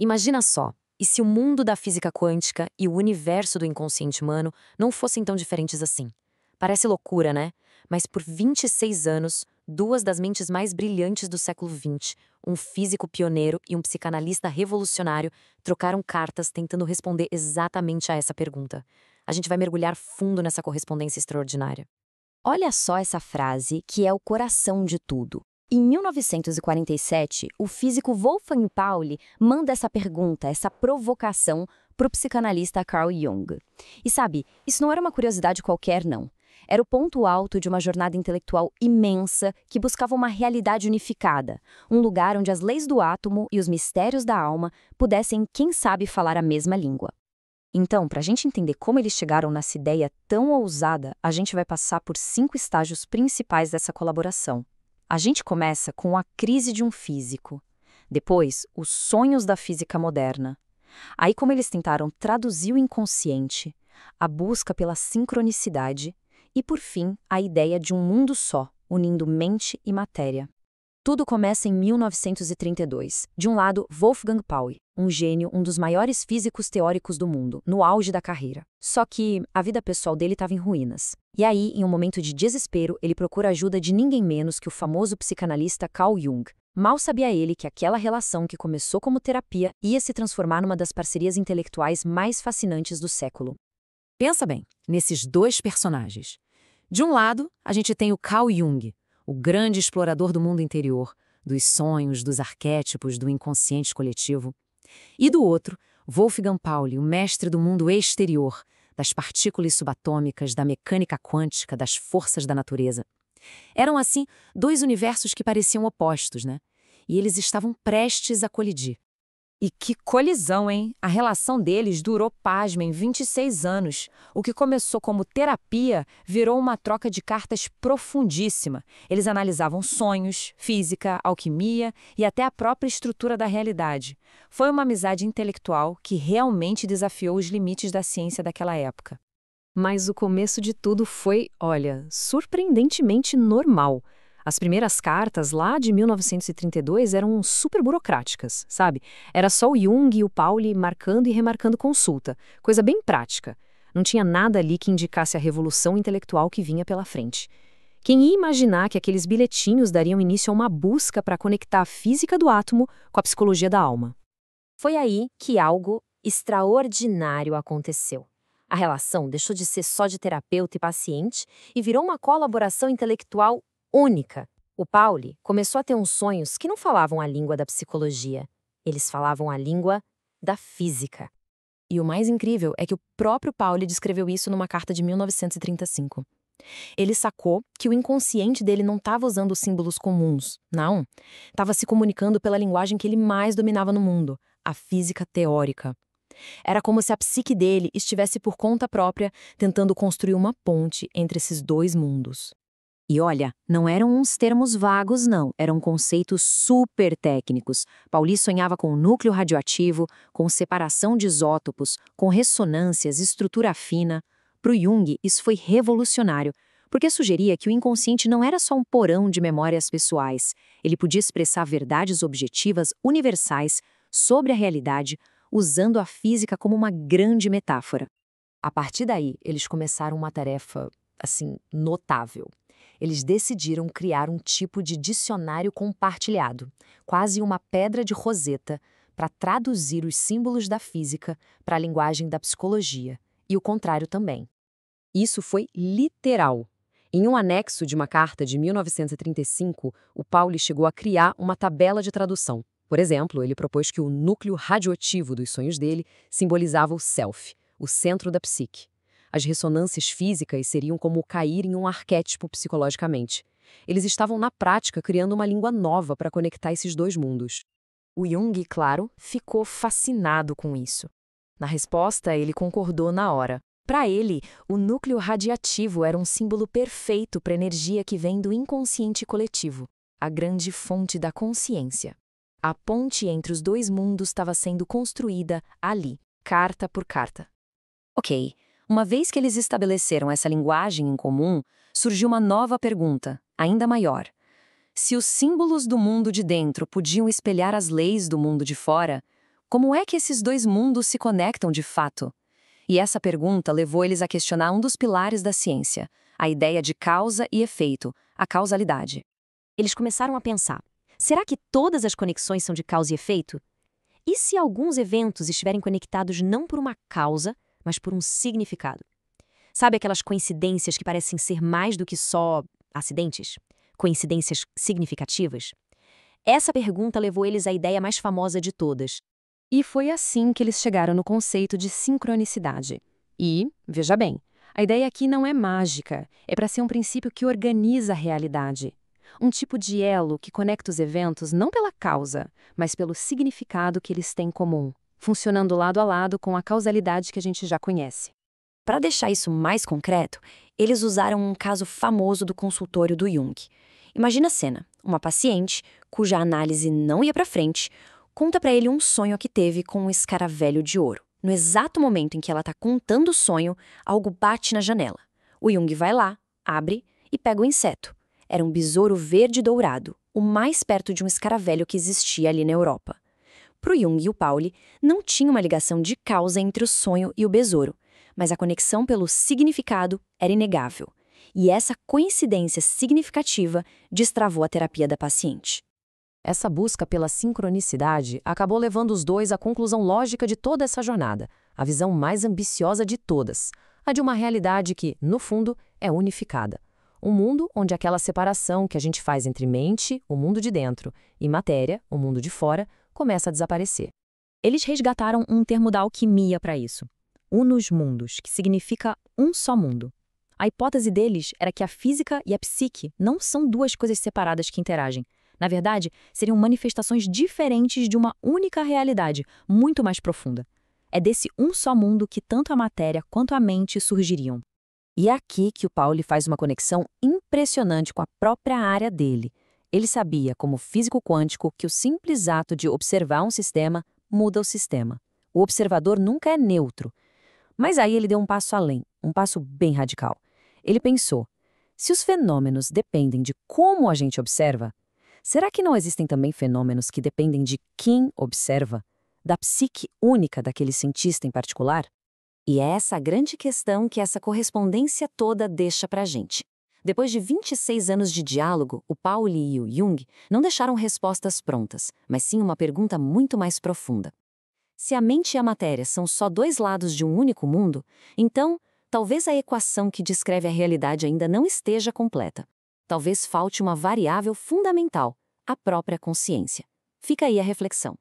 Imagina só, e se o mundo da física quântica e o universo do inconsciente humano não fossem tão diferentes assim? Parece loucura, né? Mas por 26 anos, duas das mentes mais brilhantes do século XX, um físico pioneiro e um psicanalista revolucionário, trocaram cartas tentando responder exatamente a essa pergunta. A gente vai mergulhar fundo nessa correspondência extraordinária. Olha só essa frase, que é o coração de tudo. Em 1947, o físico Wolfgang Pauli manda essa pergunta, essa provocação, para o psicanalista Carl Jung. E sabe, isso não era uma curiosidade qualquer, não. Era o ponto alto de uma jornada intelectual imensa que buscava uma realidade unificada, um lugar onde as leis do átomo e os mistérios da alma pudessem, quem sabe, falar a mesma língua. Então, para a gente entender como eles chegaram nessa ideia tão ousada, a gente vai passar por 5 estágios principais dessa colaboração. A gente começa com a crise de um físico. Depois, os sonhos da física moderna. Aí, como eles tentaram traduzir o inconsciente, a busca pela sincronicidade e, por fim, a ideia de um mundo só, unindo mente e matéria. Tudo começa em 1932. De um lado, Wolfgang Pauli, um gênio, um dos maiores físicos teóricos do mundo, no auge da carreira. Só que a vida pessoal dele estava em ruínas. E aí, em um momento de desespero, ele procura a ajuda de ninguém menos que o famoso psicanalista Carl Jung. Mal sabia ele que aquela relação que começou como terapia ia se transformar numa das parcerias intelectuais mais fascinantes do século. Pensa bem, nesses dois personagens. De um lado, a gente tem o Carl Jung, o grande explorador do mundo interior, dos sonhos, dos arquétipos, do inconsciente coletivo. E do outro, Wolfgang Pauli, o mestre do mundo exterior, das partículas subatômicas, da mecânica quântica, das forças da natureza. Eram, assim, dois universos que pareciam opostos, né? E eles estavam prestes a colidir. E que colisão, hein? A relação deles durou, pasmem, 26 anos. O que começou como terapia virou uma troca de cartas profundíssima. Eles analisavam sonhos, física, alquimia e até a própria estrutura da realidade. Foi uma amizade intelectual que realmente desafiou os limites da ciência daquela época. Mas o começo de tudo foi, olha, surpreendentemente normal. As primeiras cartas, lá de 1932, eram super burocráticas, sabe? Era só o Jung e o Pauli marcando e remarcando consulta, coisa bem prática. Não tinha nada ali que indicasse a revolução intelectual que vinha pela frente. Quem ia imaginar que aqueles bilhetinhos dariam início a uma busca para conectar a física do átomo com a psicologia da alma? Foi aí que algo extraordinário aconteceu. A relação deixou de ser só de terapeuta e paciente e virou uma colaboração intelectual única. O Pauli começou a ter uns sonhos que não falavam a língua da psicologia. Eles falavam a língua da física. E o mais incrível é que o próprio Pauli descreveu isso numa carta de 1935. Ele sacou que o inconsciente dele não estava usando símbolos comuns, não. Estava se comunicando pela linguagem que ele mais dominava no mundo, a física teórica. Era como se a psique dele estivesse por conta própria tentando construir uma ponte entre esses dois mundos. E olha, não eram uns termos vagos, não. Eram conceitos super técnicos. Pauli sonhava com núcleo radioativo, com separação de isótopos, com ressonâncias, estrutura fina. Para o Jung, isso foi revolucionário, porque sugeria que o inconsciente não era só um porão de memórias pessoais. Ele podia expressar verdades objetivas universais sobre a realidade, usando a física como uma grande metáfora. A partir daí, eles começaram uma tarefa, assim, notável. Eles decidiram criar um tipo de dicionário compartilhado, quase uma pedra de Roseta, para traduzir os símbolos da física para a linguagem da psicologia, e o contrário também. Isso foi literal. Em um anexo de uma carta de 1935, o Pauli chegou a criar uma tabela de tradução. Por exemplo, ele propôs que o núcleo radioativo dos sonhos dele simbolizava o self, o centro da psique. As ressonâncias físicas seriam como cair em um arquétipo psicologicamente. Eles estavam, na prática, criando uma língua nova para conectar esses dois mundos. O Jung, claro, ficou fascinado com isso. Na resposta, ele concordou na hora. Para ele, o núcleo radiativo era um símbolo perfeito para a energia que vem do inconsciente coletivo, a grande fonte da consciência. A ponte entre os dois mundos estava sendo construída ali, carta por carta. Ok. Uma vez que eles estabeleceram essa linguagem em comum, surgiu uma nova pergunta, ainda maior. Se os símbolos do mundo de dentro podiam espelhar as leis do mundo de fora, Como é que esses dois mundos se conectam de fato? E essa pergunta levou eles a questionar um dos pilares da ciência, a ideia de causa e efeito, a causalidade. Eles começaram a pensar: será que todas as conexões são de causa e efeito? E se alguns eventos estiverem conectados não por uma causa, mas por um significado? Sabe aquelas coincidências que parecem ser mais do que só acidentes? Coincidências significativas? Essa pergunta levou eles à ideia mais famosa de todas. E foi assim que eles chegaram no conceito de sincronicidade. E, veja bem, a ideia aqui não é mágica, é para ser um princípio que organiza a realidade. Um tipo de elo que conecta os eventos não pela causa, mas pelo significado que eles têm em comum, funcionando lado a lado com a causalidade que a gente já conhece. Para deixar isso mais concreto, eles usaram um caso famoso do consultório do Jung. Imagina a cena: uma paciente, cuja análise não ia para frente, conta para ele um sonho que teve com um escaravelho de ouro. No exato momento em que ela está contando o sonho, algo bate na janela. O Jung vai lá, abre e pega o inseto. Era um besouro verde dourado, o mais perto de um escaravelho que existia ali na Europa. Para o Jung e o Pauli, não tinha uma ligação de causa entre o sonho e o besouro, mas a conexão pelo significado era inegável. E essa coincidência significativa destravou a terapia da paciente. Essa busca pela sincronicidade acabou levando os dois à conclusão lógica de toda essa jornada, a visão mais ambiciosa de todas, a de uma realidade que, no fundo, é unificada. Um mundo onde aquela separação que a gente faz entre mente, o mundo de dentro, e matéria, o mundo de fora, começa a desaparecer. Eles resgataram um termo da alquimia para isso: unus mundus, que significa um só mundo. A hipótese deles era que a física e a psique não são duas coisas separadas que interagem. Na verdade, seriam manifestações diferentes de uma única realidade, muito mais profunda. É desse um só mundo que tanto a matéria quanto a mente surgiriam. E é aqui que o Pauli faz uma conexão impressionante com a própria área dele. Ele sabia, como físico quântico, que o simples ato de observar um sistema muda o sistema. O observador nunca é neutro. Mas aí ele deu um passo além, um passo bem radical. Ele pensou: se os fenômenos dependem de como a gente observa, será que não existem também fenômenos que dependem de quem observa? Da psique única daquele cientista em particular? E é essa a grande questão que essa correspondência toda deixa pra gente. Depois de 26 anos de diálogo, o Pauli e o Jung não deixaram respostas prontas, mas sim uma pergunta muito mais profunda. Se a mente e a matéria são só dois lados de um único mundo, então, talvez a equação que descreve a realidade ainda não esteja completa. Talvez falte uma variável fundamental, a própria consciência. Fica aí a reflexão.